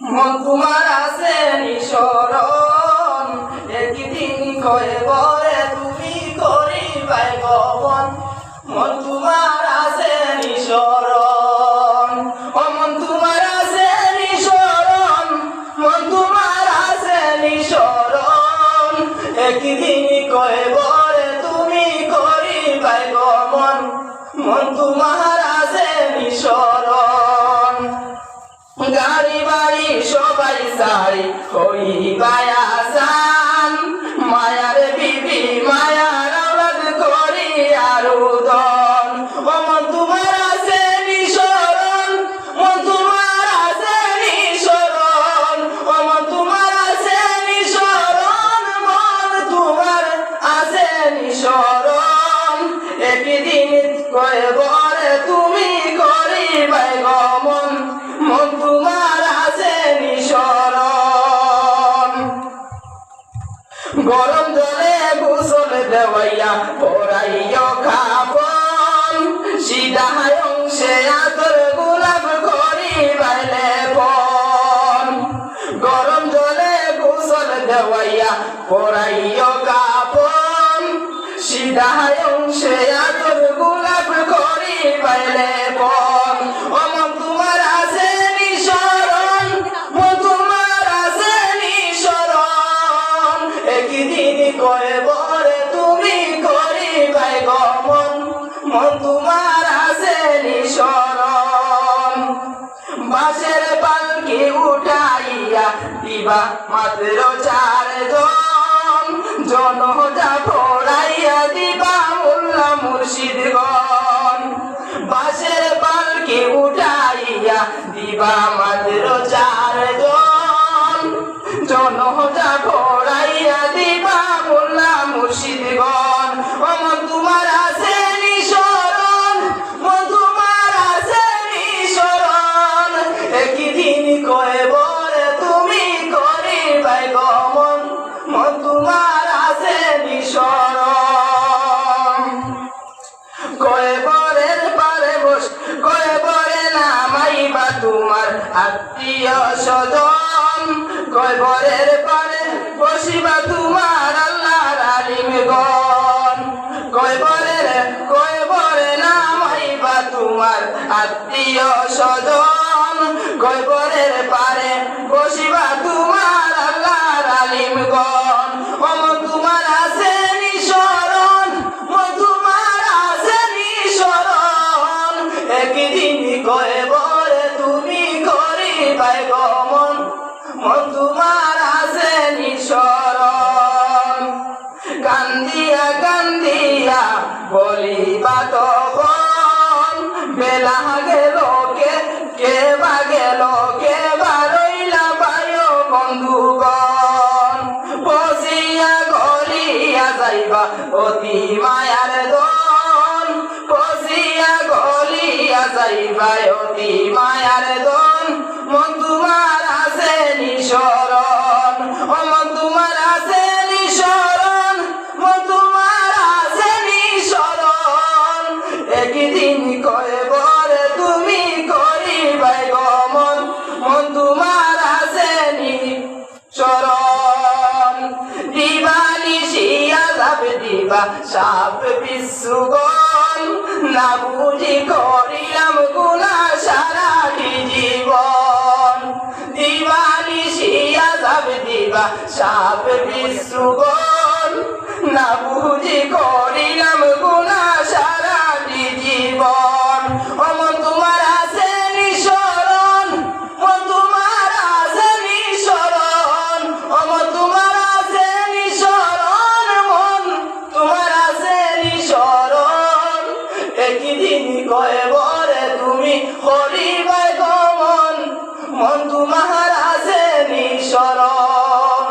মন তোমার আছে নিঃসরণ, একদিন কয়ে বরে তুমি করিবাই গমন। মন তোমার আছে নিঃসরণ, ও মন তোমার আছে নিঃসরণ, মন তোমার আছে নিঃসরণ, একদিন কয়ে বরে তুমি করিবাই গমন। মন তোমার আছে নিঃসরণ, গাড়ি বাড়ি সবাই সারি হইবাই আসান, মায়ার বিবি মায়ার আওলাদ করি আরো দন। ও মন তোমার আছে নিঃসরণ, মন তোমার আছে নিঃসরণ, ও মন তোমার আছে নিঃসরণ, মন তোমার আছে নিঃসরণ, একদিন কয়ে বরে তুমি করিবাই গমন। মন তোমার আছে নিঃসরণ, গরম জলে গোসল দেওয়াইয়া পরাইয়া কাফন, সিধায় অংশে আতর গোলাপ করিবাই লেপন। গরম জলে গোসল দেওয়াইয়া পরাইয়া কাফন, সিধায় অংশে আতর গোলাপ করিবাই লেপন। ও মন তোমার আছে নিঃসরণ, মন তোমার আছে নিঃসরণ, একদিন কয়ে বরে তুমি করিবাই গমন। মন তোমার আছে নিঃসরণ, বাঁশের পালকি উঠাইয়া দিবা মাত্র 4 জন, জনজা পড়াইয়া দিবা মোল্লা মুর্শিদগণ। বাঁশের পালকি উঠাইয়া দিবা মাত্র 4 জন, জনজা পড়াইয়া দিবা মোল্লা মুর্শিদগণ। ও মন তোমার আছে নিঃসরণ, মন তোমার আছে নিঃসরণ, একদিন কয়ে বরে তুমি করিবাই গমন। মন তোমার আছে নিঃসরণ, কয়ে বরের পারে বস কয়ে বরে নামাইবা তোমার আত্মীয় স্বজন, কয়ে বরের পারে বসিবা তোমার আল্লাহর আলিমগণ। কয়ে বরে নামাইবা তোমার আত্মীয় স্বজন, কয়ে বরের পারে বসিবা তোমার আল্লাহর আলিমগণ। ও মন তোমার আছে নিঃসরণ, মন তোমার আছে নিঃসরণ, একদিন কয়ে বরে তুমি করিবাই গমন। মন তোমার আছে নিঃসরণ, কান্দিয়া কান্দিয়া বলিবা তখন, বেলা গেল কে বা গেল কে বা রইলা বায়ো বন্ধুগণ। বসিয়া গলিয়া যাইবা অতি মায়ার দন, বসিয়া গলিয়া যাইবা অতি মায়ার দন। মন তোমার আছে নিঃসরণ, ও মন তোমার আছে নিঃসরণ, মন তোমার আছে নিঃসরণ, একদিন কয়ে বরে তুমি করিবাই গমন। মন তোমার আছে নিঃসরণ, দিবা নিশিয়া যাবে দিবা সাপ বিশ্বগণ, না বুঝি করিলাম গুনাহ সারাটি জীবন। দিবা নিশিয়া যাবে দিবা সাপ বিশ্বগণ, না বুঝি করিলাম গুনাহ সারাটি জীবন। ও মন তোমার আছে নিঃসরণ, মন তোমার আছে নিঃসরণ, ও মন তোমার আছে নিঃসরণ, মন তোমার আছে নিঃসরণ, একদিন কয়ে বরে তুমি করিবাই গমন। মন তোমার আছে নিঃসরণ।